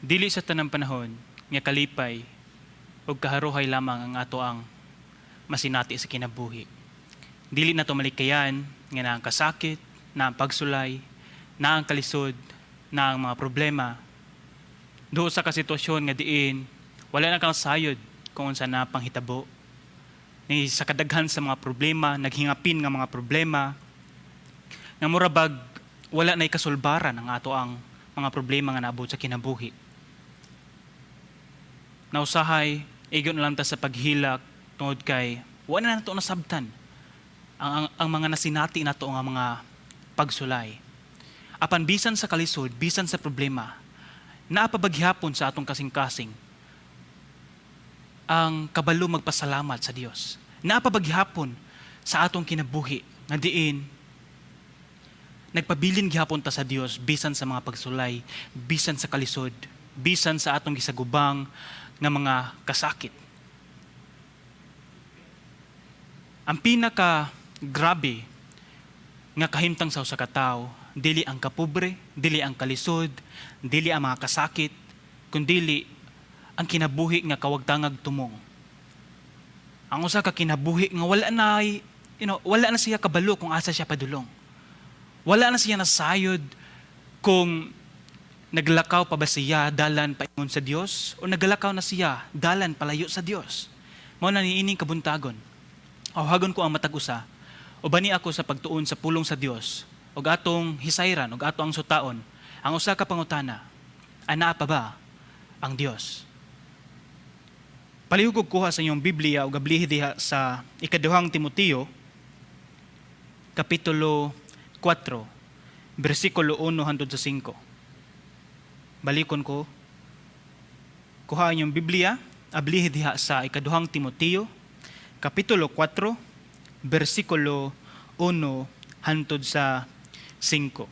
Dili sa tanang panahon nga kalipay ug kaharuhay lamang ang ato ang masinati sa kinabuhi. Dili na to malikayan nga na ang kasakit, na ang pagsulay, na ang kalisod, na ang mga problema. Doon sa kasitwasyon nga diin, wala na kang sayod kung unsa na panghitabo. Ni sa kadaghan sa mga problema, naghingapin nga mga problema, nga murabag wala na ikasulbaran ang ato ang mga problema nga naabot sa kinabuhi. Nausahay, igon lang ta sa paghilak tungod kay wala na nato nasabtan ang mga nasinati nato nga mga pagsulay. Apan bisan sa kalisod, bisan sa problema, naapabaghapon sa atong kasing-kasing ang kabalo magpasalamat sa Dios. Naapabaghapon sa atong kinabuhi nga diin nagpabilin gihapon ta sa Dios bisan sa mga pagsulay, bisan sa kalisod, bisan sa atong gisagubang nga mga kasakit. Ang pinaka grabe nga kahimtang sa usa ka tawo, dili ang kapobre, dili ang kalisod, dili ang mga kasakit, kundi ang kinabuhi nga kawagtangag tumong. Ang usa ka kinabuhi nga wala na siya kabalo kung asa siya padulong. Wala na siya nasayod kung naglakaw pa ba siya dalan paingon sa Dios o naglakaw na siya dalan palayo sa Dios. Mao na niining kabuntagon. Awhagon ko ang matag usa, ubani ako sa pagtuon sa pulong sa Dios, ug atong hisayran ug ato ang sutaon. Ang usa ka pangutana, ana pa ba ang Dios? Palihug kuha sa inyong Biblia ug ablihi diha sa ikaduhang Timoteo kapitulo 4 bersikulo 1 hangtod sa 5. Balikon ko. Kuha inyong Biblia, ablihi diha sa ikaduhang Timoteo kapitulo 4 bersikulo 1 hangtod sa 5.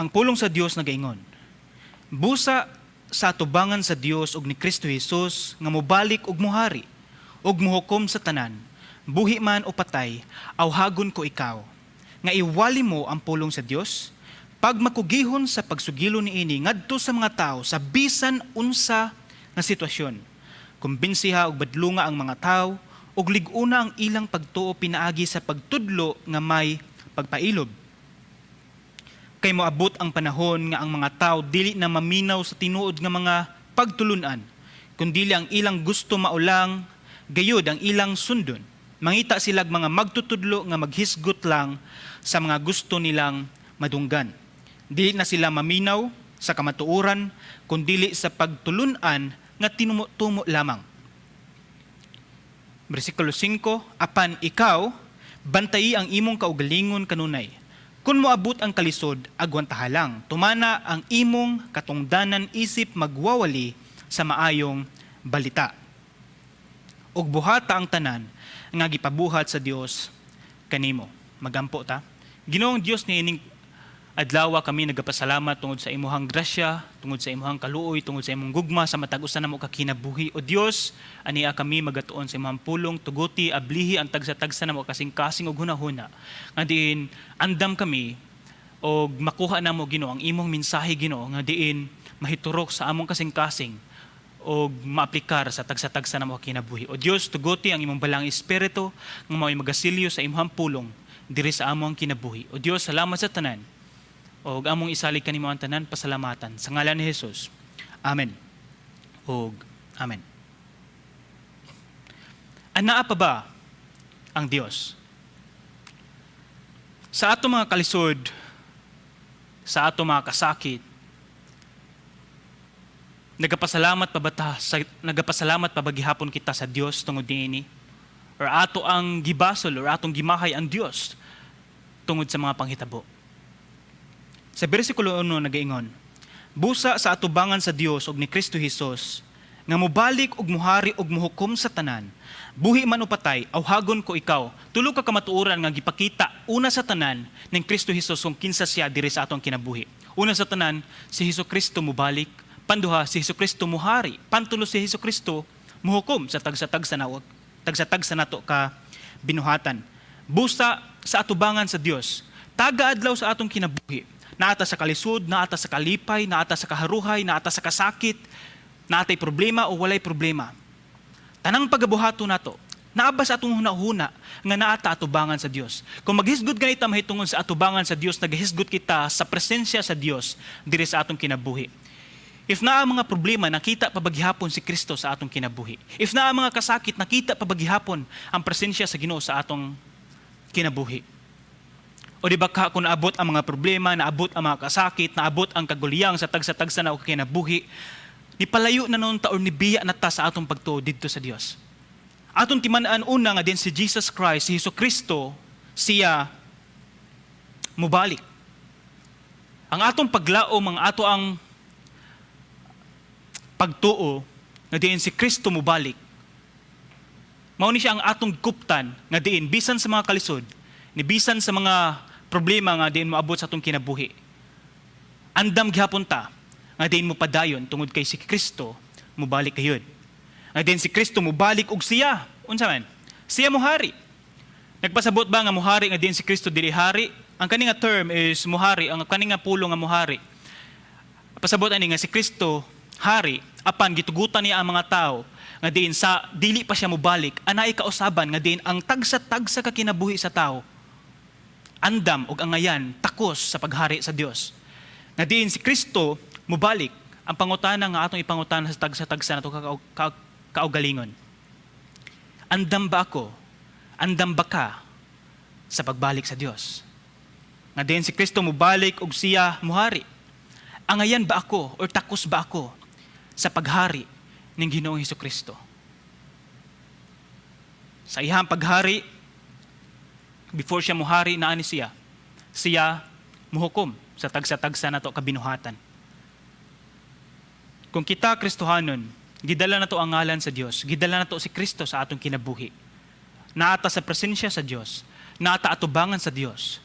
Ang pulong sa Dios nagaingon, busa sa atubangan sa Dios ug ni Kristo Jesus nga mobalik ug mohari ug mohukom sa tanan, buhi man o patay, awhagon ko ikaw nga iwali mo ang pulong sa Dios pag makugihon sa pagsugilo niini ngadto sa mga tao sa bisan unsa nga sitwasyon. Kumbinsiha og badlunga ang mga tao ug lig-una ang ilang pagtuo pinaagi sa pagtudlo nga may pagpailob. Kay moabot ang panahon nga ang mga tao dili na maminaw sa tinuod nga mga pagtulunan, kundi ang ilang gusto maulang, gayud ang ilang sundon. Mangita silag mga magtutudlo nga maghisgot lang sa mga gusto nilang madunggan. Dili na sila maminaw sa kamatuoran, kundi sa pagtulunan nga tinumo lamang. Bersikulo 5, apan ikaw, bantayi ang imong kaugalingon kanunay. Kung moabot ang kalisod, agwantaha lang. Tumana ang imong katungdanan isip magwawali sa maayong balita. Ug buhata ang tanan nga gipabuhat sa Dios kanimo. Magampo ta. Ginoong Dios niining adlaw kami nagapasalamat tungod sa imuhang grasya, tungod sa imuhang kaluoy, tungod sa imong gugma sa matag usa namo ka kinabuhi. O Dios, ania kami magatuon sa imong pulong, tuguti, ablihi ang tagsa-tagsa namo kasing-kasing ug hunahuna. Nga diin andam kami og makuha namo Ginoo ang imong mensahe Ginoo nga diin mahiturok sa among kasing-kasing og maaplikar sa tagsa-tagsa namo ka kinabuhi. O Dios, tuguti ang imong balang espiritu nga mao'y magasilyo sa imong pulong diri sa among kinabuhi. O Dios, salamat sa tanan. O among isalig kanimo ang tanan, pasalamatan. Sa ngalan ni Jesus. Amen. O Amen. Anaa pa ba ang Dios? Sa ato mga kalisod, sa ato mga kasakit, nagapasalamat pa ba gihapon kita sa Dios tungod niini? Or ato ang gibasol or atong gimahay ang Dios tungod sa mga panghitabo? Sa bersikulo 1 nagaingon, busa sa atubangan sa Dios ug ni Kristo Jesus nga mobalik ug mohari ug mohukom sa tanan, buhi man o patay, awhagon ko ikaw. Tulo ka kamatuoran nga gipakita una sa tanan ning Kristo Jesus kung kinsa siya diri sa atong kinabuhi. Una sa tanan, si Hesukristo mobalik, panduha si Hesukristo mohari, pantulo si Hesukristo mohukom sa tagsa-tagsa nato ka binuhatan. Busa sa atubangan sa Dios, taga adlaw sa atong kinabuhi, naata sa kalisod, naata sa kalipay, naata sa kaharuhay, naata sa kasakit, naatay problema o walay problema. Tanang pagabuhato nato, naaba sa atong hunahuna nga naata atubangan sa Dios. Kung maghisgod ganita mahitungod sa atubangan sa Dios, naghisgod kita sa presensya sa Dios diri sa atong kinabuhi. If naa mga problema, nakita pabaghihapon si Kristo sa atong kinabuhi. If naa mga kasakit, nakita pabaghihapon ang presensya sa Ginoo sa atong kinabuhi. O di ba kung naabot ang mga problema, naabot ang mga kasakit, naabot ang kaguliyang sa tagsa-tagsa na o kinabuhi, nipalayo na noon taon nibiya na ta sa atong pagtuo dito sa Dios. Atong timan-an una nga din si Jesus Christ, si Jesucristo, siya mubalik. Ang atong paglaom, ang ato ang pagtuo nga diin si Kristo mubalik. Mao ni siya ang atong kuptan nga diin bisan sa mga kalisod, ni bisan sa mga problema nga diin moabot sa atong kinabuhi. Andam gihapon ta nga diin mo padayon tungod kay si Kristo mubalik kayod. Nga diin si Kristo mubalik og siya, unsa man? Siya muhari. Nagpasabot ba nga muhari nga diin si Kristo dili hari? Ang kani nga term is muhari, ang kani nga pulong nga muhari. Pasabot ani nga si Kristo hari apan gitugutan niya ang mga tao nga diin sa dili pa siya mubalik, anay kausaban nga diin ang tagsa-tagsa ka kinabuhi sa tao andam og angayan takos sa paghari sa Dios. Nga diin si Kristo mubalik, ang pangutana nga atong ipangutana sa tagsa-tagsa nato kaugalingon. Andam ba ako? Andam ba ka sa pagbalik sa Dios? Nga diin si Kristo mubalik og siya muhari. Angayan ba ako or takos ba ako sa paghari ng Ginoong Hesukristo? Sa ihang paghari, before siya muhari, naani siya? Siya muhukom sa tagsa-tagsa nato kabinuhatan. Kung kita Kristohanon, gidala nato ang ngalan sa Dios, gidala nato si Kristo sa atong kinabuhi. Naata sa presensya sa Dios, naata atubangan sa Dios.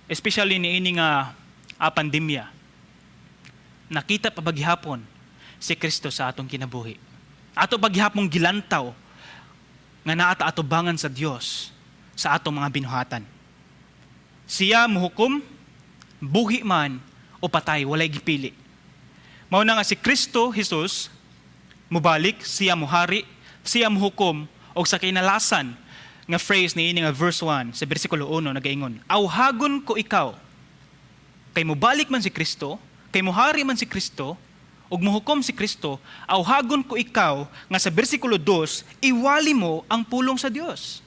Especially niini nga pandemya. Nakita pa baghihapon si Kristo sa atong kinabuhi. Ato baghihapong gilantaw nga naata atubangan sa Dios sa atong mga binuhatan. Siya muhukom, buhi man o patay, walay gipili. Mao na nga si Kristo Jesus mubalik, siya muhari, siya muhukom og sa kinalasan nga phrase ni ini nga verse 1 sa bersikulo 1 nagaingon, awhagon ko ikaw kay mubalik man si Kristo, kay muhari man si Kristo, ug muhukom si Kristo, awhagon ko ikaw nga sa bersikulo 2, iwali mo ang pulong sa Dios.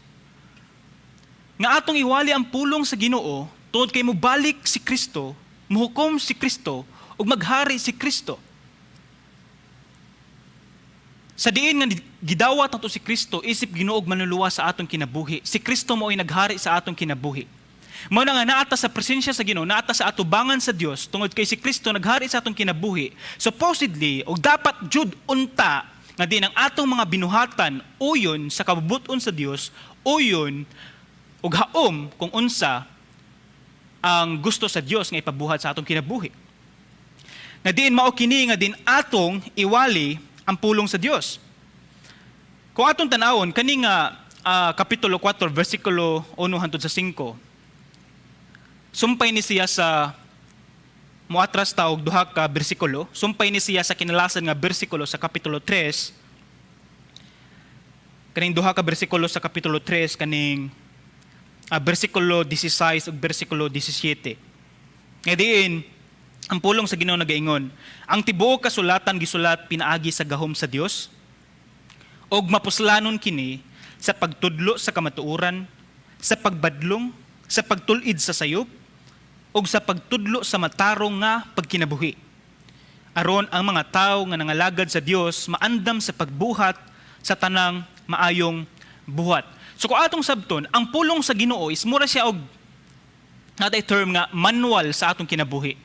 Nga atong iwali ang pulong sa Ginoo, tungod kay mubalik si Kristo, muhukom si Kristo, ug maghari si Kristo. Sa diin nga gidawat nato si Kristo, isip Ginoo og manluluwa sa atong kinabuhi. Si Kristo mao ay naghari sa atong kinabuhi. Mao na nga naata sa presensya sa Ginoo, naata sa atubangan sa Dios tungod kay si Kristo naghari sa atong kinabuhi. Supposedly, o dapat jud unta nga din ang atong mga binuhatan uyon sa kabubuton sa Dios, uyon ug haom kung unsa ang gusto sa Dios nga ipabuhat sa atong kinabuhi. Nga din mao kini nga din atong iwali ang pulong sa Dios. Kung atong tan-awon kani nga kapitulo 4 versikulo 1 hangtod sa 5, sumpay ni siya sa muatras taog duha ka bersikulo, sumpay ni siya sa kinalasan nga bersikulo sa kapitulo 3. Kaning duha ka bersikulo sa kapitulo 3 kaning bersikulo 16 ug bersikulo 17. Nga diin ang pulong sa Ginoo nagaingon, ang tibuok kasulatan gisulat pinaagi sa gahom sa Dios og mapuslanon kini sa pagtudlo sa kamatuoran, sa pagbadlong, sa pagtulid sa sayop, ug sa pagtudlo sa matarong nga pagkinabuhi. Aron ang mga tawo nga nangalagad sa Dios maandam sa pagbuhat sa tanang maayong buhat. So kung atong sabton, ang pulong sa Ginoo is mura siya og natay term nga manual sa atong kinabuhi.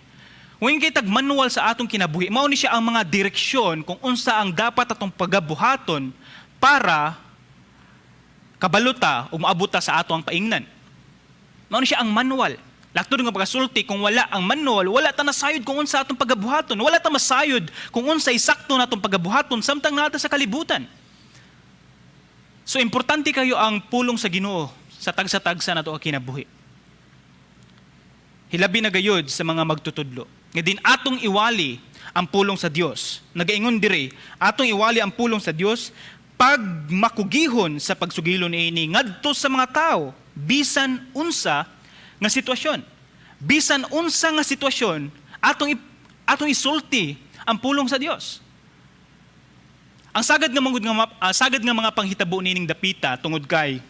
When kitag manual sa atong kinabuhi, mao ni siya ang mga direksyon kung unsa ang dapat atong pagabuhaton para kabaluta o maabuta sa ato ang paingnan. Mao ni siya ang manual. Laktod nga pagasulti, kung wala ang manual, wala ta nasayod kung unsa atong pagabuhaton. Wala ta masayod kung unsa isakto natong pagabuhaton samtang nata sa kalibutan. So importante kayo ang pulong sa Ginoo sa tagsa-tagsa nato ang kinabuhi. hilabi na gayud sa mga magtutudlo. Nga din atong iwali ang pulong sa Dios. Nagaingon dire, atong iwali ang pulong sa Dios pag makugihon sa pagsugilon niini ngadto sa mga tao bisan unsa nga sitwasyon. Bisan unsa nga sitwasyon, atong isulti ang pulong sa Dios. Ang sagad nga mga panghitabo nining dapita tungod kay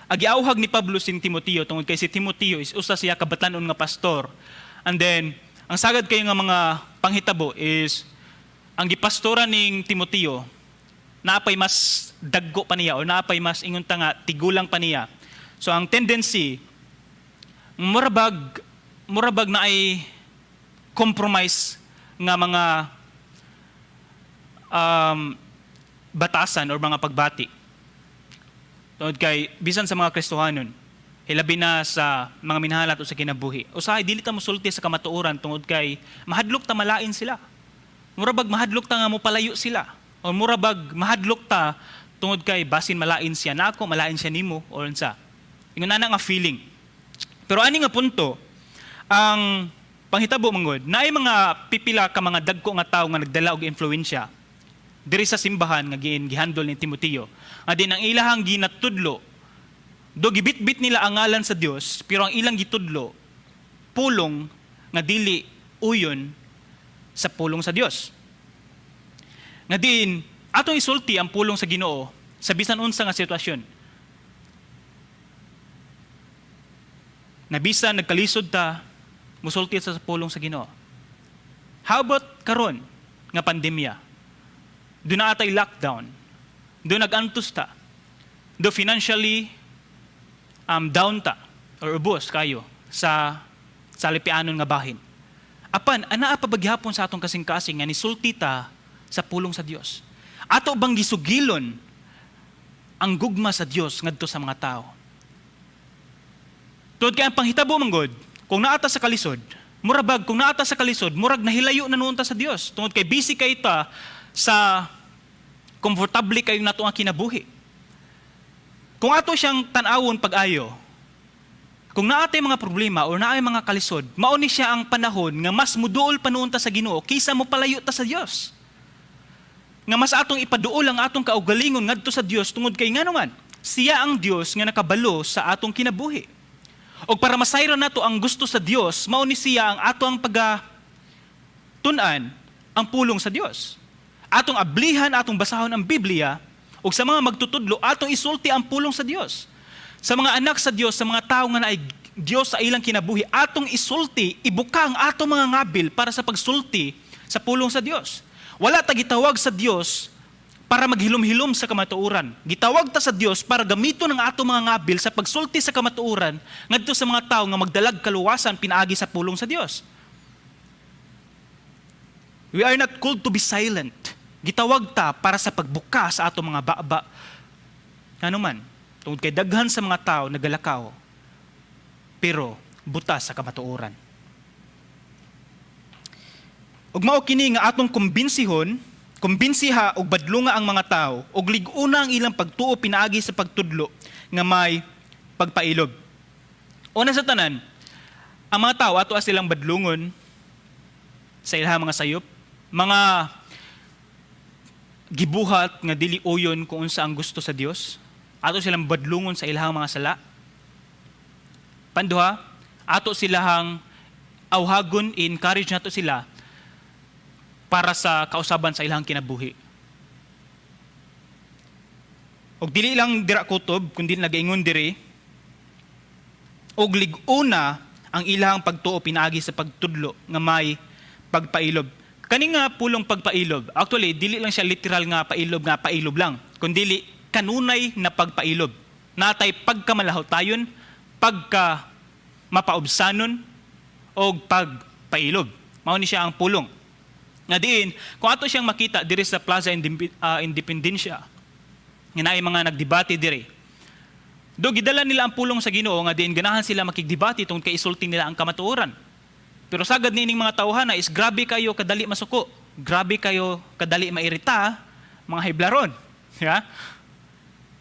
agiawhag ni Pablo si Timoteo tungod kay si Timoteo is usa siya kabatanon nga pastor. And then ang sagad kayo nga mga panghitabo is ang gipastora ning Timoteo naapay mas daggo pa niya o naapay mas ingon ta nga tigulang pa niya. So ang tendency murabag na ay compromise nga mga batasan or mga pagbati. Tungod kay bisan sa mga Kristohanon, hilabi na sa mga minahalat o sa kinabuhi. Usahay dili ta mosulti sa kamatuoran tungod kay mahadlok ta malain sila. Murabag mahadlok ta nga mo palayo sila. O murabag mahadlok ta tungod kay basin malain siya nako, malain siya nimo or unsa. Ingon ana nga feeling. Pero ani nga punto, ang panghitabo mangod, naay mga pipila ka mga dagko nga tawo nga nagdala og influensya diri sa simbahan nga gihandol ni Timoteo. Adin ang ilahang ginatudlo, do gibitbit nila ang ngalan sa Dios, pero ang ilang gitudlo pulong nga dili uyon sa pulong sa Dios. Nga din atong isulti ang pulong sa Ginoo sa bisan unsa nga sitwasyon. Na bisan nagkalisod ta, musulti sa pulong sa Ginoo. How about karon nga pandemya? Do na atay lockdown. Do nagantos ta. Do financially down ta or ubos kayo sa lipianon nga bahin. Apan anaa pa bagyapon sa atong kasing-kasing nga nisulti ta sa pulong sa Dios. Ato bang gisugilon ang gugma sa Dios ngadto sa mga tao? Tungod kay ang panghitabo manggod, kung naata sa kalisod, murag nahilayo na noon ta sa Dios. Tungod kay busy kay ta sa komportable kayo nato nga kinabuhi. Kung ato siyang tan-awon pag-ayo, kung naatay mga problema o naay mga kalisod, mao ni siya ang panahon nga mas muduol pa noon ta sa Ginoo kaysa mo palayo ta sa Dios. Nga mas atong ipaduol ang atong kaugalingon ngadto sa Dios tungod kay nganuman, siya ang Dios nga nakabalo sa atong kinabuhi. O para masayran nato ang gusto sa Dios, mao ni siya ang ato ang pagatunan ang pulong sa Dios. Atong ablihan, atong basahon ang Biblia, o sa mga magtutudlo, atong isulti ang pulong sa Dios. Sa mga anak sa Dios, sa mga tao nga naay Dios sa ilang kinabuhi, atong isulti, ibuka ang atong mga ngabil para sa pagsulti sa pulong sa Dios. Wala ta gitawag sa Dios para maghilom-hilom sa kamatuoran. Gitawag ta sa Dios para gamiton ang atong mga ngabil sa pagsulti sa kamatuoran ngadto sa mga tao nga magdalag kaluwasan pinaagi sa pulong sa Dios. We are not called to be silent. Gitawag ta para sa pagbuka sa atong mga baba. Ano man, tungod kay daghan sa mga tao nagalakaw, pero buta sa kamatuoran. Ug mao kini nga atong kumbinsiha og badlunga ang mga tao ug lig-una ang ilang pagtuo pinaagi sa pagtudlo nga may pagpailob. Una sa tanan, ang mga tao ato silang badlungon sa ilahang mga sayop, mga gibuhat nga dili uyon kung unsa ang gusto sa Dios. Ato silang badlungon sa ilahang mga sala. Panduha, ato silahang awhagon, encourage nato sila para sa kausaban sa ilahang kinabuhi. Og dili lang dira kutob, kundi nagaingon diri, og lig-una ang ilahang pagtuo pinaagi sa pagtudlo nga may pagpailob. Kani nga pulong pagpailob, actually dili lang siya literal nga pailob lang, kundi kanunay na pagpailob. Natay pagkamalahotayon, pagka mapaubsanon o pagpailob. Mao ni siya ang pulong. Nga diin, kung ato siyang makita diri sa Plaza Independencia, nga naay mga nagdebate diri. Do gidala nila ang pulong sa Ginoo nga diin ganahan sila makigdebate tungod kay isulti nila ang kamatuoran. Pero sagad nining mga tawhana is grabe kayo kadali masuko. Grabe kayo kadali mairita, mga hiblaron. Yeah?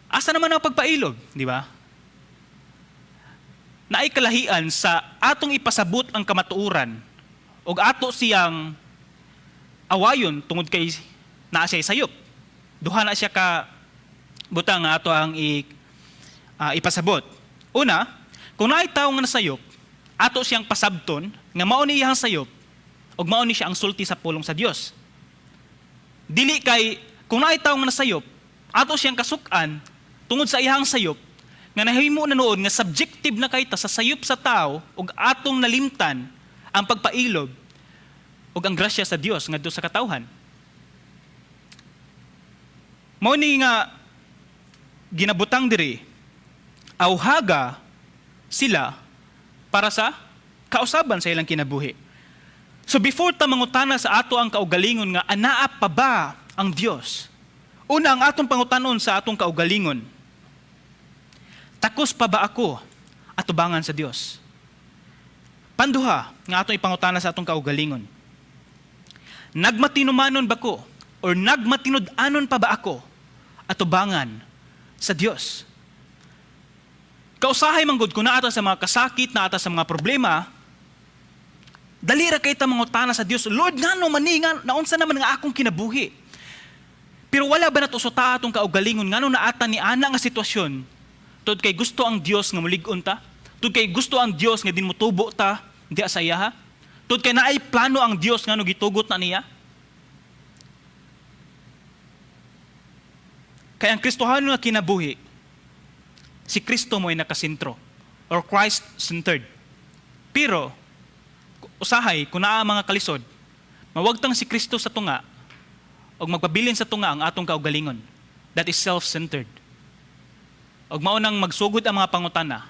Asa naman ang pagpailob, di ba? naay kalahian sa atong ipasabot ang kamatuoran o ato siyang awayon tungod kay naa siya sayop. Duha na siya ka butang nga ato ang ipasabot. Una, kung naay tawo nga nasayop, ato siyang pasabton nga mao ni iyang sayop ug mao ni siya ang sulti sa pulong sa Dios. Dili kay kung naay tawo nga nasayop, ato siyang kasuk-an tungod sa iyang sayop nga nahimo na noon nga subjective na kayta sa sayop sa tao ug atong nalimtan ang pagpailob ug ang grasya sa Dios ngadto sa katawhan. Mao ni nga ginabutang diri awhaga sila para sa kausaban sa ilang kinabuhi. So before ta mangutana sa ato ang kaugalingon nga anaa pa ba ang Dios? Una ang atong pangutanon sa atong kaugalingon, takos pa ba ako atubangan sa Dios? Panduha nga atong ipangutana sa atong kaugalingon, nagmatinumanon ba ko or nagmatinud-anon pa ba ako atubangan sa Dios? Kausahay manggod kung naata sa mga kasakit, naata sa mga problema, dali ra kay ta mangutana sa Dios, Lord ngano maningan naunsa naman nga akong kinabuhi? Pero wala ba nato suta atong kaugalingon ngano naata ni ana nga sitwasyon? Tud kay gusto ang Dios nga mulig-on ta? Tud kay gusto ang Dios nga din motubo ta diha sa iya? Tud kay naay plano ang Dios ngano gitugot na niya? Kay ang Kristohano nga kinabuhi, si Kristo mo ay nakasentro or Christ-centered. Pero usahay kung naa mga kalisod, mawagtang si Kristo sa tunga o magpabilin sa tunga ang atong kaugalingon. That is self-centered. O maunang magsugod ang mga pangutana,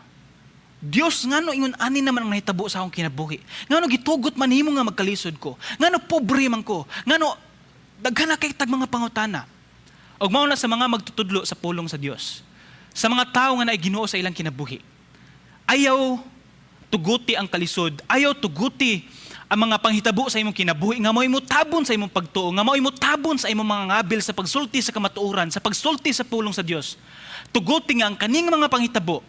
Dios ngano ingon ani naman ang nahitabo sa akong kinabuhi? Ngano gitugot man himo nga magkalisod ko? Ngano pobre man ko? Ngano daghan na kay tag mga pangutana? O mauna sa mga magtutudlo sa pulong sa Dios, sa mga tao nga naay Ginoo sa ilang kinabuhi, ayaw tuguti ang kalisod, ayaw tuguti ang mga panghitabo sa imong kinabuhi nga mao'y mo tabon sa imong pagtuo, nga mao'y mo tabon sa imong mga ngabil sa pagsulti sa kamatuoran, sa pagsulti sa pulong sa Dios. Tuguti nga ang kaning mga panghitabo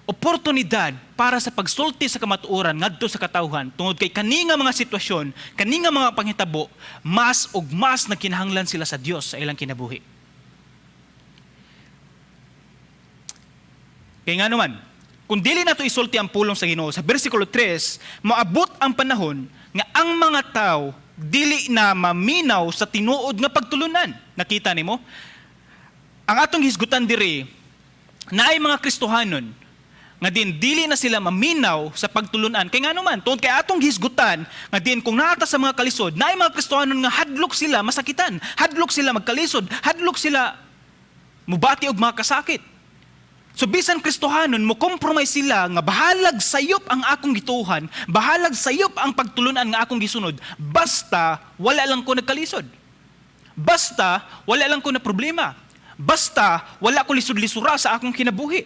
oportunidad para sa pagsulti sa kamatuoran ngadto sa katawhan tungod kay kani nga mga sitwasyon, kani nga mga panghitabo mas ug mas nagkinahanglan sila sa Dios sa ilang kinabuhi. Kaya nga naman, kung dili nato isulti ang pulong sa Ginoo, sa bersikulo 3, maabot ang panahon nga ang mga tao dili na maminaw sa tinuod nga pagtulunan. Nakita nimo? Ang atong hisgutan diri, naay mga Kristohanon nga din dili na sila maminaw sa pagtulunan. Kaya nga naman, tungod kay atong hisgutan, nga din kung naata sa mga kalisod, naay mga Kristohanon nga hadlok sila masakitan, hadlok sila magkalisod, hadlok sila mubati og mga kasakit. So bisan Kristohanon mo compromise sila nga bahalag sayop ang akong gituhan, bahalag sayop ang pagtulunan nga akong gisunod, basta wala lang ko nagkalisod. Basta wala lang ko na problema. Basta wala ko lisod-lisura sa akong kinabuhi.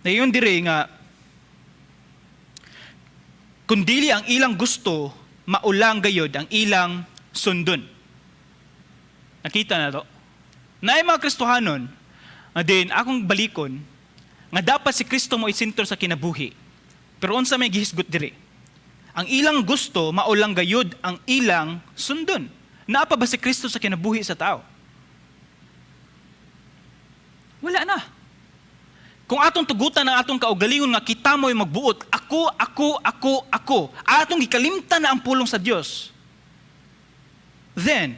Dayon dire nga kung dili ang ilang gusto, maulang gayod ang ilang sundon. Nakita na to? Naay mga Kristohanon, din akong balikon, nga dapat si Kristo mo isentro sa kinabuhi. Pero unsa may gihisgot diri? Ang ilang gusto, maulang gayod ang ilang sundon. Naapa ba si Kristo sa kinabuhi sa tao? Wala na. Kung atong tugutan ang atong kaugalingon nga kita mo'y magbuot, ako, atong gikalimtan na ang pulong sa Dios, then,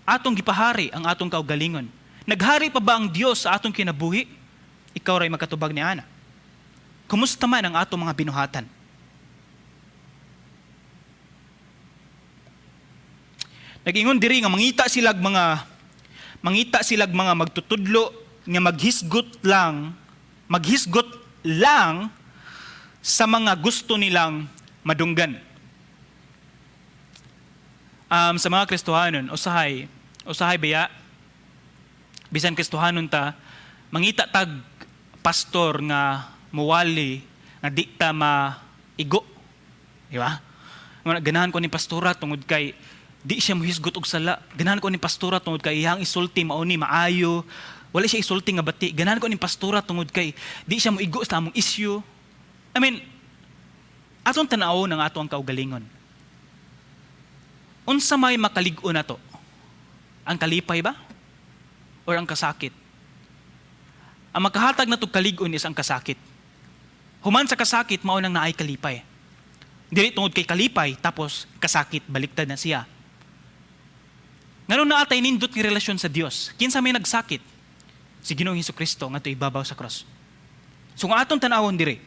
atong gipahari ang atong kaugalingon. Naghari pa ba ang Dios sa atong kinabuhi? Ikaw ray magkatubag ni ana. Kumusta man ang atong mga binuhatan? Nag-ingon diri nga mangita silag mga magtutudlo nga maghisgot lang sa mga gusto nilang madunggan. Sa mga Kristohanon, usahay baya, bisan Kristohanon ta, mangita tag pastor nga muwali, nga di ta maigo. Di ba? Ganahan ko ni pastora tungod kay di siya muhisgot og sala. Ganahan ko ni pastora tungod kay iyang isulti mauni maayo, Wala siya isulti nga bati. Ganahan ko ning pastora tungod kay di siya moigo sa among issue. I mean, atong tanaw ng ato ang kaugalingon. Unsa may makalig-o na to? Ang kalipay ba? Or ang kasakit? Ang makahatag na to kalig-on is ang kasakit. Human sa kasakit, mao nang naay kalipay. Dili tungod kay kalipay, tapos kasakit, baliktad na siya. Ngano na atay nindot nga relasyon sa Dios? Kinsa may nagsakit? Si Ginoong Hesukristo nga to ibabaw sa cross. So kung atong tanawon diri,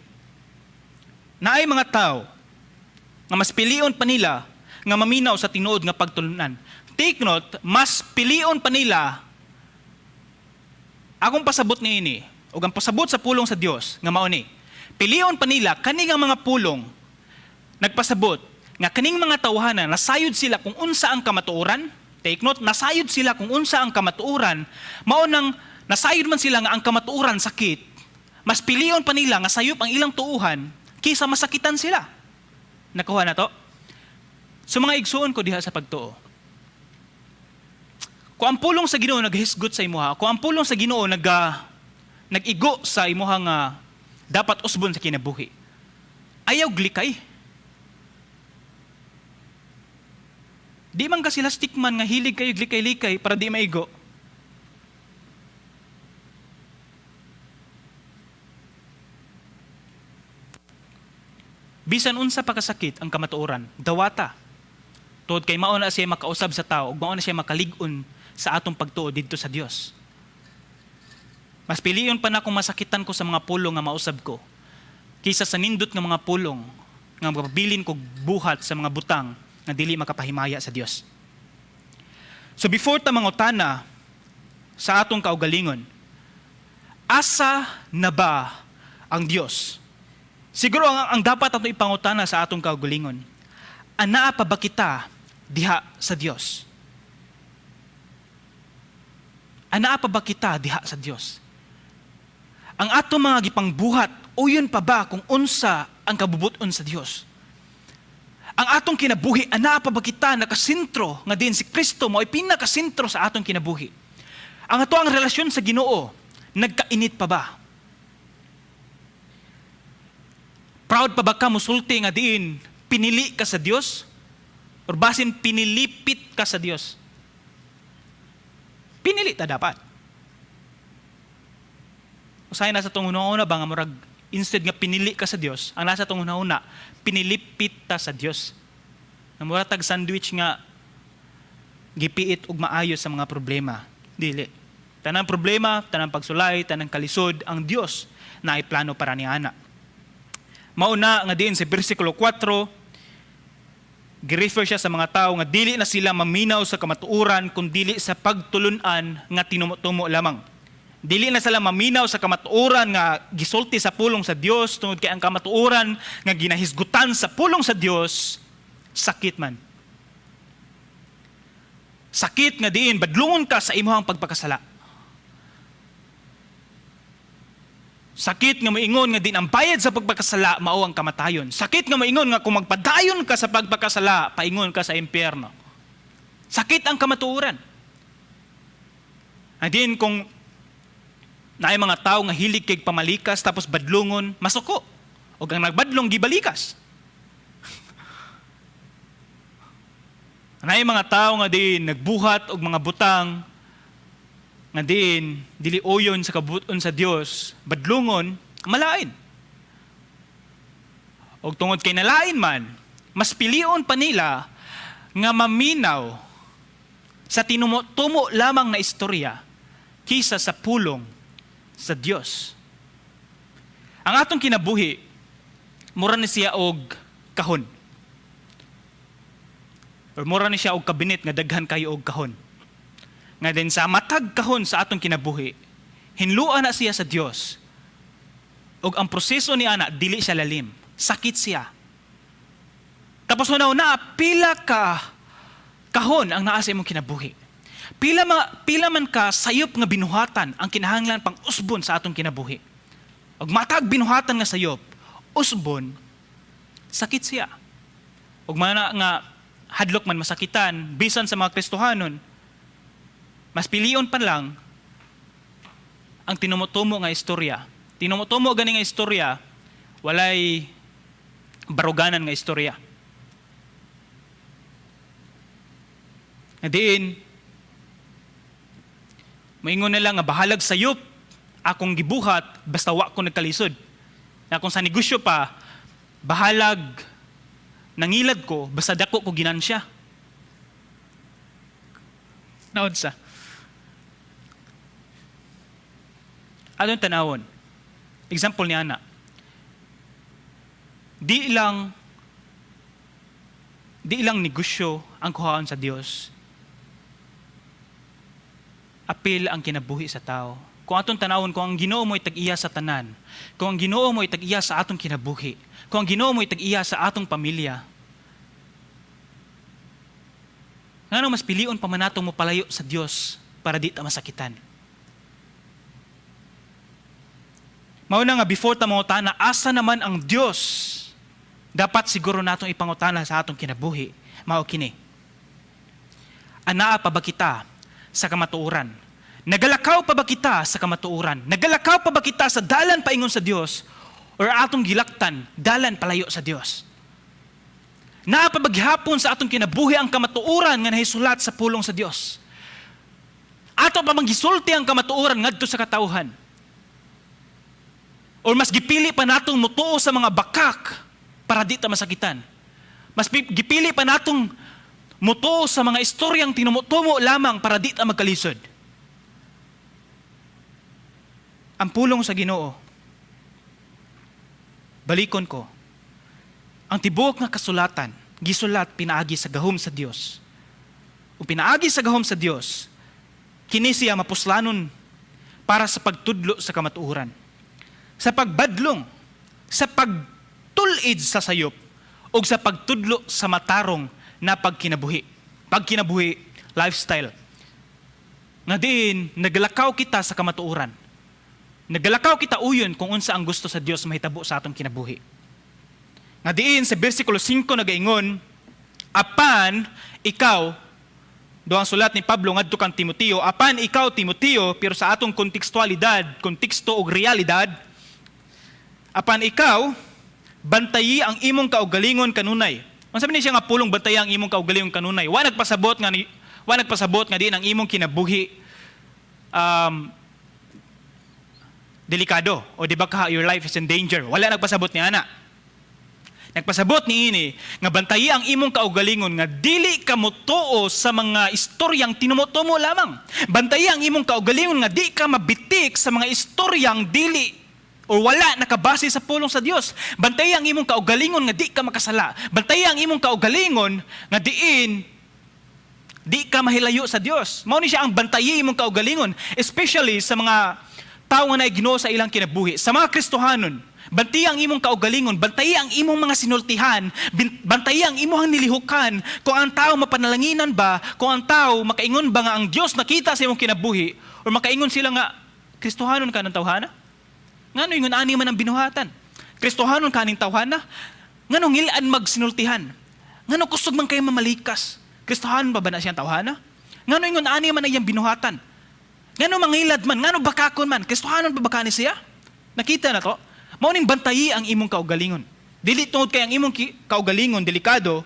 naay mga tao nga mas pilion pa nila nga maminaw sa tinuod nga pagtulunan. Take note, mas pilion pa nila akong pasabot niini o ang pasabot sa pulong sa Dios nga mao ni. Pilion pa nila kani nga mga pulong nagpasabot nga kaning mga tawhanan nasayod sila kung unsa ang kamatuoran. Take note, nasayod sila kung unsa ang kamatuoran. Mao nang nasayod man sila nga ang kamatuoran sakit. Mas pilion pa nila nga sayop ang ilang tuuhan kaysa masakitan sila. Nakuha na to? So mga igsuon ko diha sa pagtuo. Kung ang pulong sa Ginoo naghisgot sa imuha, kung ang pulong sa Ginoo nag-igo sa imuha nga dapat usbon sa kinabuhi, ayaw glikay. Di man ka sila stickman nga hilig kayo glikay-likay para di maigo. Bisan unsa pa kasakit ang kamatuoran, dawata. Tuod kay mao na siya makausab sa tao, ug mao na siya makalig-on sa atong pagtuo didto sa Dios. Mas piliyon pa na kung masakitan ko sa mga pulong nga mausab ko, kaysa sa nindot nga mga pulong nga mapabilin ko buhat sa mga butang nga dili makapahimaya sa Dios. So before ta mangutana sa atong kaugalingon, asa na ba ang Dios? Siguro ang dapat ato ipangutana sa atong kaugalingon, anaa pa ba kita diha sa Dios? Anaa pa ba kita diha sa Dios? Ang atong mga gipangbuhat, uyon pa ba kung unsa ang kabubuton sa Dios? Ang atong kinabuhi, anaa pa ba kita nakasentro nga din si Kristo mo ay pinakasentro sa atong kinabuhi? Ang ato ang relasyon sa Ginoo, nagkainit pa ba? Proud pa ba ka musulti nga diin pinili ka sa Dios? Or basin pinilipit ka sa Dios? Pinili ta dapat. Usahay na sa itong una-una ba nga murag instead nga pinili ka sa Dios, ang nasa itong una-una, pinilipit ta sa Dios. Na murag tag sandwich nga gipiit ug maayos sa mga problema. Dili. Tanang problema, tanang pagsulay, tanang kalisod, ang Dios na ay plano para ni ana. Mauna nga diin sa versikulo 4, gi-refer siya sa mga tao nga dili na sila maminaw sa kamatuoran kung dili sa pagtulunan nga tinumo-tumo lamang. Dili na sila maminaw sa kamatuoran nga gisulti sa pulong sa Dios tungod kay ang kamatuoran nga ginahisgutan sa pulong sa Dios sakit man. Sakit nga diin badlungon ka sa imong pagpakasala. Sakit nga moingon nga din ang bayad sa pagpakasala mao ang kamatayon. Sakit nga moingon nga kung magpadayon ka sa pagpakasala, paingon ka sa impyerno. Sakit ang kamatuoran. Andin kung naay mga tao nga hilig kay pamalikas tapos badlungon, masuko. O ang nagbadlong gibalikas. Naay mga tao nga din nagbuhat og mga butang nga din dili oyon sa kabuton sa Dios, badlungon, malain. Og tungod kay nalain man, mas pilion pa nila nga maminaw sa tinumo-tumo lamang na istorya kisa sa pulong sa Dios. Ang atong kinabuhi, mura ni siya og kahon. Or mura ni siya og kabinet nga daghan kayo og kahon. Nga din sa matag kahon sa atong kinabuhi, hinluan na siya sa Dios. Og ang proseso ni ana dili siya lalim, sakit siya. Tapos una pila ka kahon ang naa sa imong kinabuhi. Pila man ka sayop nga binuhatan ang kinahanglan pang usbon sa atong kinabuhi. Og matag binuhatan nga sayop, usbon, sakit siya. Og mana nga hadlok man masakitan bisan sa mga Kristohanon, mas pilion pa lang ang tinumutumo nga istorya. Tinumutumo gani nga istorya, walay baruganan nga istorya. Diin, moingon nila nga bahalag sayop akong gibuhat basta wa ko nagkalisod. Akong sa negosyo pa, bahalag nangilad ko basta dako ko ginansya. Naod sa. Adong tanawon. Example ni ana. Di ilang negosyo ang kuhaan sa Dios. Apil ang kinabuhi sa tao. Kung atong tanawon, kung ang Ginoo mo'y tag-iya sa tanan, kung ang Ginoo mo'y tag-iya sa atong kinabuhi, kung ang Ginoo mo'y tag-iya sa atong pamilya, ngano mas pilion pa man natong mo palayo sa Dios para di ta masakitan. Mao na nga before ta mangutana, asa naman ang Dios? Dapat siguro natong ipangutana sa atong kinabuhi. Mao kini. Anaa pa ba kita sa kamatuoran? Nagalakaw pa ba kita sa kamatuoran? Nagalakaw pa ba kita sa dalan paingon sa Dios? Or atong gilaktan, dalan palayo sa Dios? Naapabaghapon sa atong kinabuhi ang kamatuoran nga nahisulat sa pulong sa Dios. Ato pa manggisulti ang kamatuoran ngadto sa katawhan. Or mas gipili pa natong mutuo sa mga bakak para di ta masakitan. Mas gipili pa natong mutuo sa mga istoryang tinumutumo lamang para di ta magkalisod. Ang pulong sa Ginoo, balikon ko, ang tibuok nga kasulatan, gisulat pinaagi sa gahom sa Dios. O pinaagi sa gahom sa Dios, kini siya mapuslanon para sa pagtudlo sa kamatuoran, sa pagbadlong, sa pagtulid sa sayop, o sa pagtudlo sa matarong na pagkinabuhi. Pagkinabuhi, lifestyle. Nga din, naglakaw kita sa kamatuoran. Naglakaw kita uyon kung unsa ang gusto sa Dios mahitabo sa atong kinabuhi. Nga diin sa versikulo 5 nagaingon, apan ikaw, doang sulat ni Pablo ngadto kang Timoteo, apan ikaw Timoteo, pero sa atong kontekstualidad, konteksto o realidad, apan ikaw, bantayi ang imong kaugalingon kanunay. Ang sabi niya nga pulong bantayi ang imong kaugalingon kanunay. Wa nagpasabot nga diin ang imong kinabuhi delikado o di ba ka your life is in danger. Wala nagpasabot ni ana. Nagpasabot ni ini nga bantayi ang imong kaugalingon nga dili ka motuo sa mga istoryang tinumutumo lamang. Bantayi ang imong kaugalingon nga di ka mabitik sa mga istoryang dili o wala nakabase sa pulong sa Dios. Bantayi ang imong kaugalingon nga di ka makasala. Bantayi ang imong kaugalingon nga diin di ka mahilayo sa Dios. Mao ni siya ang bantayi imong kaugalingon, especially sa mga tao nga naigno sa ilang kinabuhi. Sa mga Kristohanon, bantayi ang imong kaugalingon, bantayi ang imong mga sinultihan, bantayi ang imong nilihukan, kung ang tao mapanalanginan ba, kung ang tao makaingon ba nga ang Dios nakita sa imong kinabuhi, o makaingon sila nga, Kristohanon ka ng tawhana? Ngano ingon ani man ang binuhatan? Kristohanon ka ng tawhana? Ngano ngilaan magsinultihan? Ngano kusog man kayo mamalikas? Kristohanon ba na siyang tawhana? Ngano ingon ani man ang iyang binuhatan? Ngano mangilad man, ngano bakakon man, Kristohanon ba baka ni siya? Nakita na to? Mauning bantayi ang imong kaugalingon. Dili tungod kay ang imong kaugalingon delikado,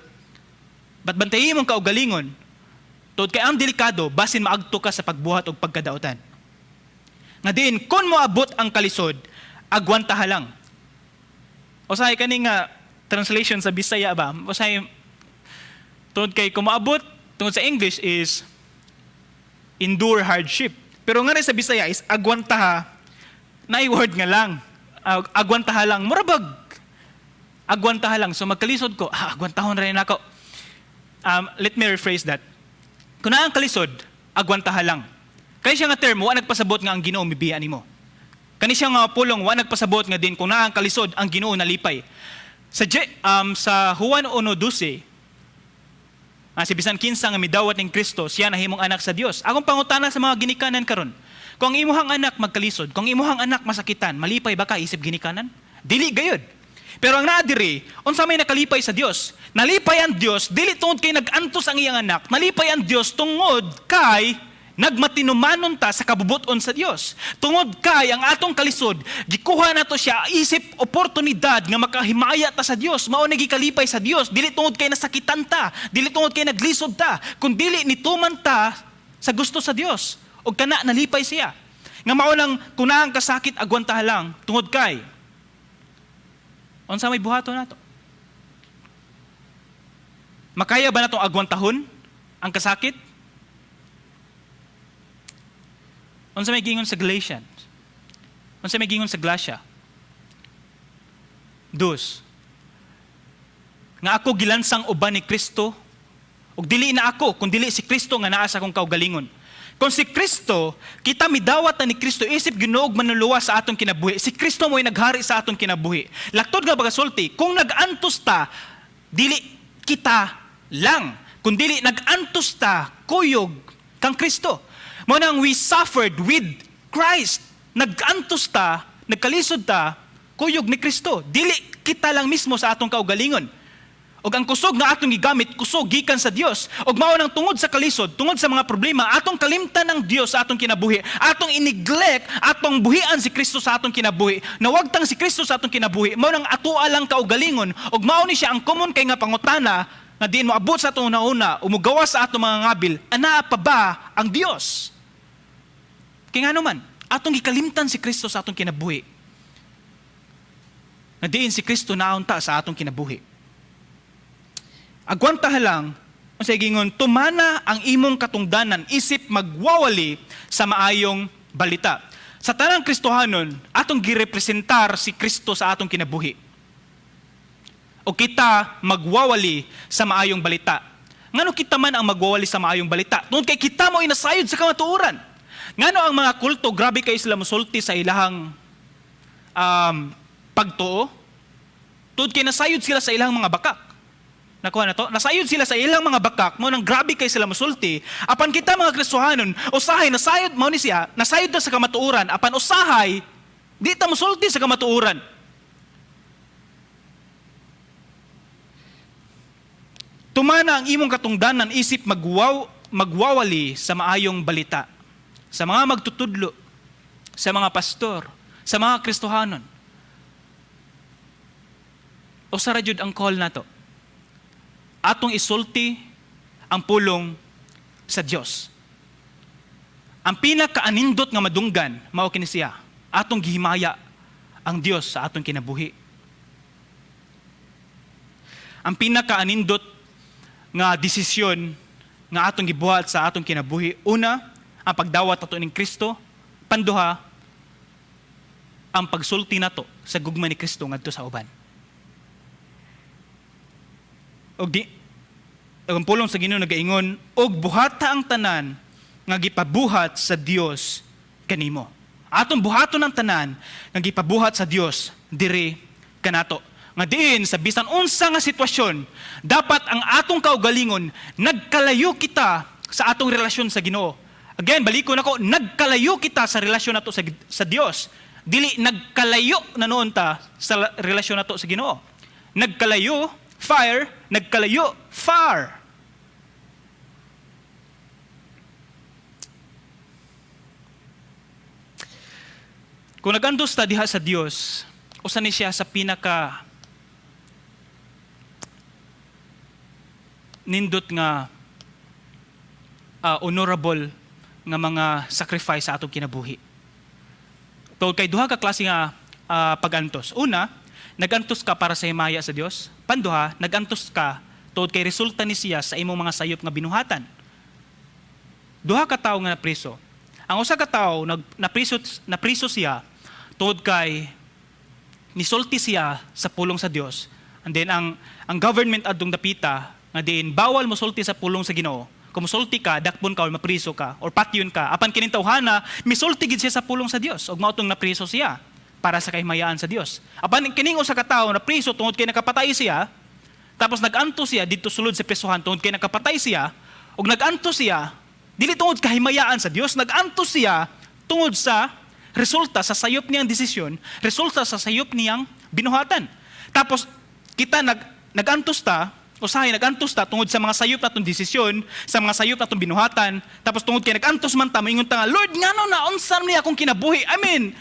but bantayi imong kaugalingon, tungod kay ang delikado, basin maagto ka sa pagbuhat o pagkadautan. Nga din, kung moabot ang kalisod, agwantaha lang. O sahay kaning nga translation sa Bisaya ba? O sahay, tungod kay kung moabot, tungod sa English is endure hardship. Pero nga rin sa Bisaya is agwantaha, na word nga lang. Agwantaha lang. Murabag. Agwantaha lang. So magkalisod ko, agwantahon rin ako. Let me rephrase that. Kung na ang kalisod, agwantaha lang. Kaya siya nga term, wa nagpasabot nga ang Ginoo mibiya nimo. Kani siya nga pulong, wa nagpasabot nga din kung na ang kalisod, ang Ginoo nalipay. Sa Juan 1:12, si bisan kinsa nga midawat ning Kristo, siya nahimong anak sa Dios. Akong pangutana sa mga ginikanan karon. Kung ang imuhang anak magkalisod, kung imuhang anak masakitan, malipay ba ka isip ginikanan? Dili gayud. Pero ang naa diri, unsa may nakalipay sa Dios? Nalipay ang Dios dili tungod kay nag-antos ang iyang anak. Nalipay ang Dios tungod kay nagmatinumanon ta sa kabubuton sa Dios. Tungod kay ang atong kalisod, gikuha nato siya isip oportunidad nga makahimaya ta sa Dios, mao na gikalipay sa Dios, dili tungod kay nasakitan ta, dili tungod kay naglisod ta, kun dili nituman ta sa gusto sa Dios, og kana nalipay siya. Nga mao nang kunahang kasakit agwan ta lang tungod kay unsa may buhaton nato? Makaya ba natong agwantahon ang kasakit? Unsa may gingon sa Galatians? Unsa may gingon sa Galatia? 2. Nga ako gilansang uban ni Kristo, ug dili na ako, kun dili si Kristo nga naa sa akong kaugalingon. Kung si Kristo, kita midawat na ni Kristo, isip Ginoo manluluwa sa atong kinabuhi. Si Kristo mo'y naghari sa atong kinabuhi. Laktod nga pagasulti, kung nag-antos ta, dili kita lang. Kung dili nag-antos ta, kuyog kang Kristo. Mo nang we suffered with Christ. Nag-antos ta, nagkalisod ta, kuyog ni Kristo. Dili kita lang mismo sa atong kaugalingon. Og ang kusog na atong gigamit, kusog gikan sa Dios. Og mao nang tungod sa kalisod, tungod sa mga problema, atong kalimtan ng Dios sa atong kinabuhi. Atong iniglek, atong buhian si Kristo sa atong kinabuhi. Nawagtang si Kristo sa atong kinabuhi. Mao nang atoa lang kaugalingon. Og mao ni siya ang common kay nga pangutana nga diin mo abot sa atong una umugawa sa atong mga ngabil. Ana pa ba ang Dios? Kaya nga naman, atong gikalimtan si Kristo sa atong kinabuhi. Na diin si Kristo naunta sa atong kinabuhi. Agwanta lang, ang gingon, tumana ang imong katungdanan, isip magwawali sa maayong balita. Sa tanang Kristohanon, atong girepresentar si Kristo sa atong kinabuhi. O kita magwawali sa maayong balita. Ngano kita man ang magwawali sa maayong balita? Tungod kay kita mo inasayod sa kamatuoran. Ngano ang mga kulto, grabe kayo sila musulti sa ilahang pagtuo? Tungod kay nasayod sila sa ilahang mga bakak. Nakuha na to? Nasayod sila sa ilang mga bakak, mo nang grabe kayo sila musulti. Apan kita mga Kristohanon, usahay, nasayod mo ni siya, nasayod na sa kamatuoran. Apan usahay, di ta musulti sa kamatuoran. Tumana ang imong katungdanan, isip magwawali sa maayong balita. Sa mga magtutudlo, sa mga pastor, sa mga Kristohanon. O sa radyod ang call na to. Atong isulti ang pulong sa Dios. Ang pinakaanindot nga madunggan, mao kini siya, atong gihimaya ang Dios sa atong kinabuhi. Ang pinakaanindot nga desisyon nga atong gibuhat sa atong kinabuhi, una, ang pagdawat nato ning Kristo, panduha, ang pagsulti nato sa gugma ni Kristo ngadto sa uban. Og ang pulong sa Ginoo nagaingon, og buhata ang tanan nga gipabuhat sa Dios kanimo. Atong buhaton ang tanan nga gipabuhat sa Dios diri kanato. Nga diin sa bisan unsa nga sitwasyon, dapat ang atong kaugalingon nagkalayo kita sa atong relasyon sa Ginoo. Again, balikon ako, nagkalayo kita sa relasyon nato sa Dios. Dili nagkalayo na noon ta sa relasyon nato sa Ginoo. Nagkalayo, fire, nagkalayo, far. Kung nagandos ta diha sa Dios, usa ni siya sa pinaka nindot nga honorable nga mga sacrifice sa atong kinabuhi. Tungod kay duha ka klase nga pagantos. Una, nagantos ka para sa himaya sa Dios. Panduha, nagantos ka tungod kay resulta ni siya sa imong mga sayop nga binuhatan. Duha ka tawo nga napriso. Ang usa ka tawo napriso siya tungod kay nisulti siya sa pulong sa Dios. And then ang government adtong dapita nga diin bawal mosulti sa pulong sa Ginoo. Kung mosulti ka, dakpon ka or mapriso ka or patyon ka, apan kining tawhana misulti gid siya sa pulong sa Dios ug mao tong napriso siya para sa kahimayaan sa Dios. Apan kining usa ka tawo napriso tungod kay nakapatay siya, tapos naganto siya didto sulod sa presohan tungod kay nakapatay siya ug naganto siya dili tungod kahimayaan sa Dios, naganto siya tungod sa resulta sa sayop niyang desisyon, resulta sa sayop niyang binuhatan. Tapos kita nagantos ta Usahay nagantos ta tungod sa mga sayop natong desisyon, sa mga sayop natong binuhatan, tapos tungod kay nagantos man ta moingon ta nga, Lord, ngano na unsa ni akong kinabuhi? I mean,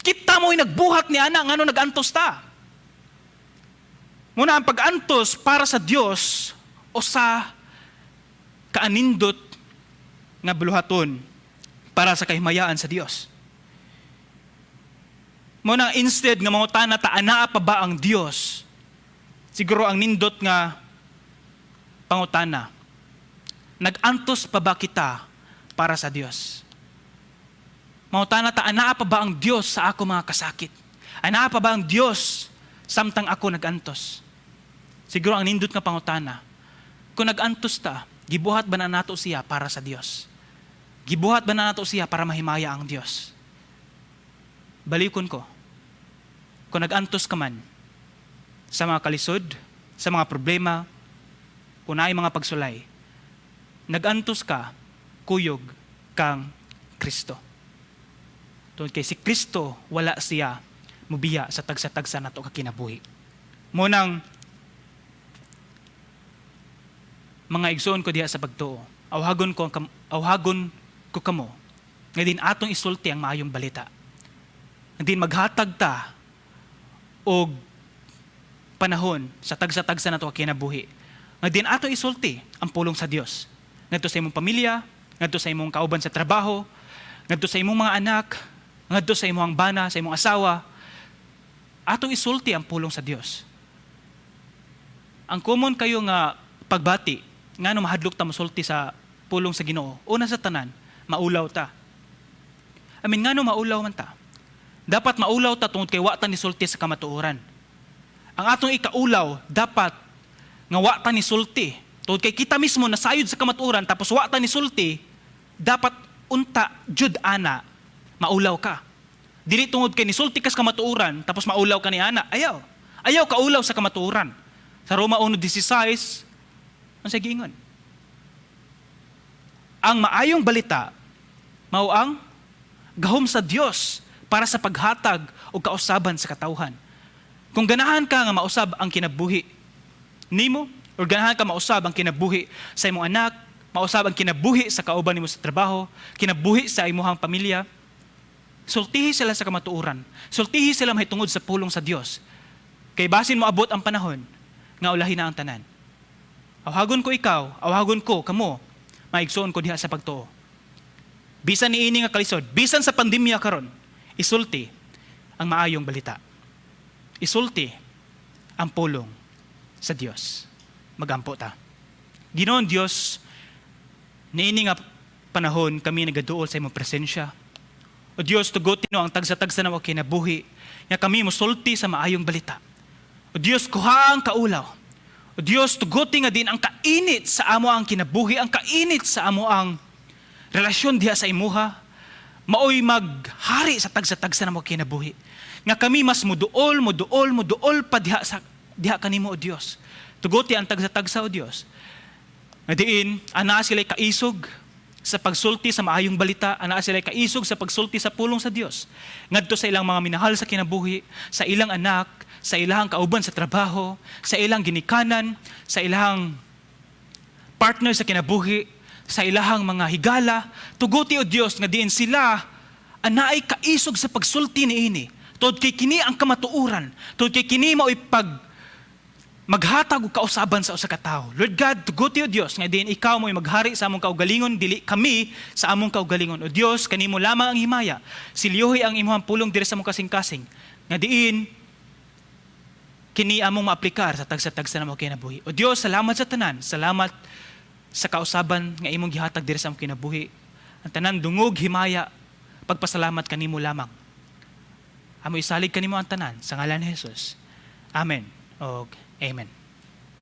kita mo'y nagbuhat ni ana ngano nagantos ta. Muna ang pag-antos para sa Dios o sa kaanindot nga buluhaton para sa kahimayaan sa Dios. Muna instead nga mangutana ta anaa pa ba ang Dios? Siguro ang nindot nga pangutana, nag-antos pa ba kita para sa Dios? Mangutana ta anaa pa ba ang Dios sa ako mga kasakit? Anaa pa ba ang Dios samtang ako nag-antos? Siguro ang nindot nga pangutana, kung nag-antos ta, gibuhat ba na nato siya para sa Dios? Gibuhat ba na nato siya para mahimaya ang Dios? Balikon ko, kung nag-antos ka man sa mga kalisod, sa mga problema, unay mga pagsulay, nag-antos ka, kuyog kang Kristo. Tungod kay si Kristo, wala siya mubiya sa tagsa-tagsa nato kakinabuhi. Munang, mga igsoon ko diha sa pagtuo, awhagon ko kamo, nga din atong isulti ang maayong balita. Nga din maghatag ta og panahon sa tagsa-tagsa nato kakinabuhi. Nga din ato isulti ang pulong sa Dios. Ngadto sa imong pamilya, ngadto sa imong kauban sa trabaho, ngadto sa imong mga anak, ngadto sa imong bana, sa imong asawa, atong isulti ang pulong sa Dios. Ang common kayo nga pagbati, ngano mahadlok ta mosulti sa pulong sa Ginoo. Una sa tanan, maulaw ta. Ngano maulaw man ta? Dapat maulaw ta tungod kay wa ta ni sulti sa kamatuoran. Ang atong ikaulaw dapat nga wa ta ni sulti. Tungod kay kita mismo nasayod sa kamatuoran tapos wa ta ni sulti, dapat unta jud ana maulaw ka. Dili tungod kay nisulti ka sa kamatuoran tapos maulaw ka ni ana. Ayaw ka ulaw sa kamatuoran. Sa Roma 1:16, ang sagingon. Ang maayong balita mao ang gahom sa Dios para sa paghatag o kausaban sa katawhan. Kung ganahan ka nga mausab ang kinabuhi nimo, or ganahan ka mausab ang kinabuhi sa imong anak, mausab ang kinabuhi sa kauban nimo sa trabaho, kinabuhi sa imong pamilya, sultihi sila sa kamatuoran. Sultihi sila mahitungod sa pulong sa Dios. Kay basin mo abot ang panahon nga ulahin na ang tanan. Awhagon ko ikaw, awhagon ko kamo, maigsoon ko diha sa pagtuo. Bisan niini nga kalisod, bisan sa pandemya karon, isulti ang maayong balita. Isulti ang pulong sa Dios. Magampo ta. Ginoon Dios, niini nga panahon kami nagaduol sa imong presensya. O Dios, tugot no ang tagsa-tagsa na kinabuhi, nga kami mosulti sa maayong balita. O Dios, kuha ang kaulaw. O Dios, tuguti nga din ang kainit sa amo ang kinabuhi, ang kainit sa amo ang relasyon diha sa imuha, maoy maghari sa tagsa-tagsa na mo kinabuhi. Nga kami mas muduol pa diha kanimo o Dios. Tuguti ang tagsa-tagsa o Dios. Nga diin, ana sila kaisog sa pagsulti sa maayong balita, ana sila kaisog sa pagsulti sa pulong sa Dios. Ngadto sa ilang mga minahal sa kinabuhi, sa ilang anak, sa ilang kauban sa trabaho, sa ilang ginikanan, sa ilang partner sa kinabuhi, sa ilang mga higala, tuguti o Dios nga diin sila anaay kaisog sa pagsulti niini. Tod kay kini ang kamatuuran, tod kay kini mao'y maghatag og kausaban sa usa ka tawo. Lord God, tuguti o Dios nga diin ikaw mo'y maghari sa among kaugalingon, dili kami sa among kaugalingon. O Dios, kanimo lamang ang himaya. Silyohi ang imong pulong diri sa among kasing-kasing. Nga diin kini among maaplikar sa tagsa-tagsa na mo kinabuhi. O Dios, salamat sa tanan. Salamat sa kausaban nga imong gihatag diri sa among kinabuhi. Ang tanan dungog himaya, pagpasalamat kanimo lamang. Amo isalig kanimo ang tanan sa ngalan ni Jesus. Amen. O amen.